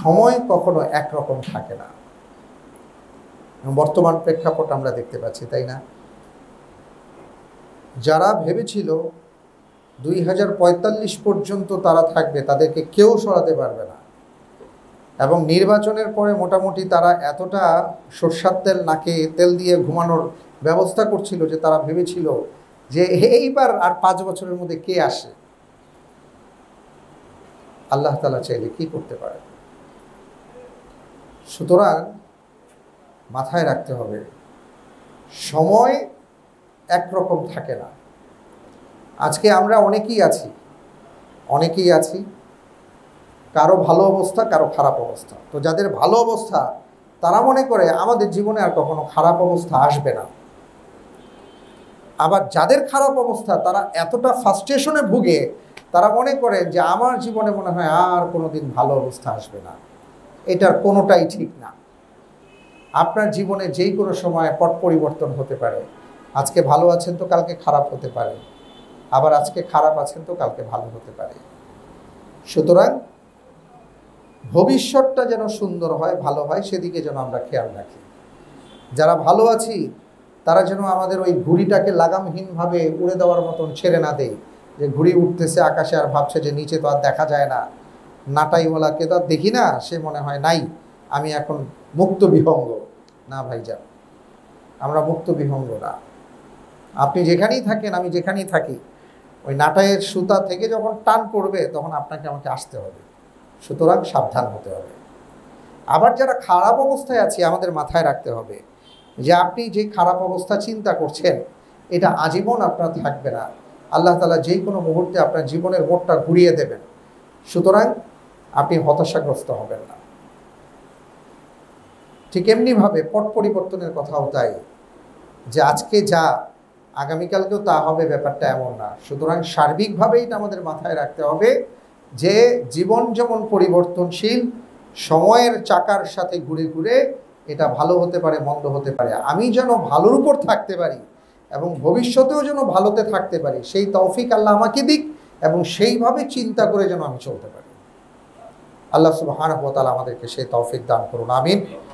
সময় কখনো একরকম থাকে না। বর্তমান প্রেক্ষাপট আমরা দেখতে পাচ্ছি, তাই না? যারা ভেবেছিল 2045 পর্যন্ত তারা থাকবে, তাদেরকে কেউ সরাতে পারবে না, এবং নির্বাচনের পরে মোটামুটি তারা এতটা সরষার তেল নাকে তেল দিয়ে ঘুমানোর ব্যবস্থা করছিল যে তারা ভেবেছিল যে এইবার আর 5 বছরের মধ্যে কে আসে। আল্লাহ তাআলা চাইলে কি করতে পারে। সুতরাং মাথায় রাখতে হবে, সময় একরকম থাকে না। আজকে আমরা অনেকেই আছি, কারো ভালো অবস্থা, কারো খারাপ অবস্থা। তো যাদের ভালো অবস্থা তারা মনে করে আমাদের জীবনে আর কখনো খারাপ অবস্থা আসবে না। আবার যাদের খারাপ অবস্থা তারা এতটা ফ্রাস্ট্রেশনে ভুগে তারা মনে করে যে আমার জীবনে মনে হয় আর কোনোদিন ভালো অবস্থা আসবে না। এটার কোনোটাই ঠিক না। আপনার জীবনে যেই কোনো সময় পট পরিবর্তন হতে পারে। আজকে ভালো আছেন তো কালকে খারাপ হতে পারে, আবার আজকে খারাপ আছেন তো কালকে ভালো হতে পারে। সুতরাং ভবিষ্যৎটা যেন সুন্দর হয়, ভালো হয়, সেদিকে যেন আমরা খেয়াল রাখি। যারা ভালো আছি তারা যেন আমাদের ওই ঘুড়িটাকে লাগামহীনভাবে উড়ে দেওয়ার মতন ছেড়ে না দেয়, যে ঘুড়ি উঠতেছে আকাশে আর ভাবছে যে নিচে তো আর দেখা যায় না, নাটাইওয়ালাকে তো আর দেখি না, সে মনে হয় নাই, আমি এখন মুক্ত বিহঙ্গ। না ভাইজান, আমরা মুক্ত বিহঙ্গ না। আপনি যেখানেই থাকেন, আমি যেখানেই থাকি, ওই নাটাইয়ের সুতা থেকে যখন টান পড়বে তখন আপনাকে আমাকে আসতে হবে। সুতরাং সাবধান হতে হবে। আবার যারা খারাপ অবস্থায় আছি আমাদের মাথায় রাখতে হবে যে আপনি যে খারাপ অবস্থা চিন্তা করছেন এটা আজীবন আপনার থাকবে না। আল্লাহ তাআলা যেই কোনো মুহূর্তে আপনার জীবনের মোড়টা ঘুরিয়ে দেবেন। সুতরাং আপনি হতাশাগ্রস্ত হবেন না। ঠিক এমনিভাবে পট পরিবর্তনের কথাও তাই, যে আজকে যা আগামীকালকেও তা হবে, ব্যাপারটা এমন না। সুতরাং সার্বিকভাবেই এটা আমাদের মাথায় রাখতে হবে যে জীবন যেমন পরিবর্তনশীল, সময়ের চাকার সাথে ঘুরে ঘুরে এটা ভালো হতে পারে, মন্দ হতে পারে। আমি যেন ভালোর উপর থাকতে পারি এবং ভবিষ্যতেও যেন ভালোতে থাকতে পারি, সেই তৌফিক আল্লাহ আমাকে দিক, এবং সেইভাবে চিন্তা করে যেন আমি চলতে পারি। আল্লাহ সুবহানাহু ওয়া তাআলা আমাদেরকে সেই তৌফিক দান করুন, আমিন।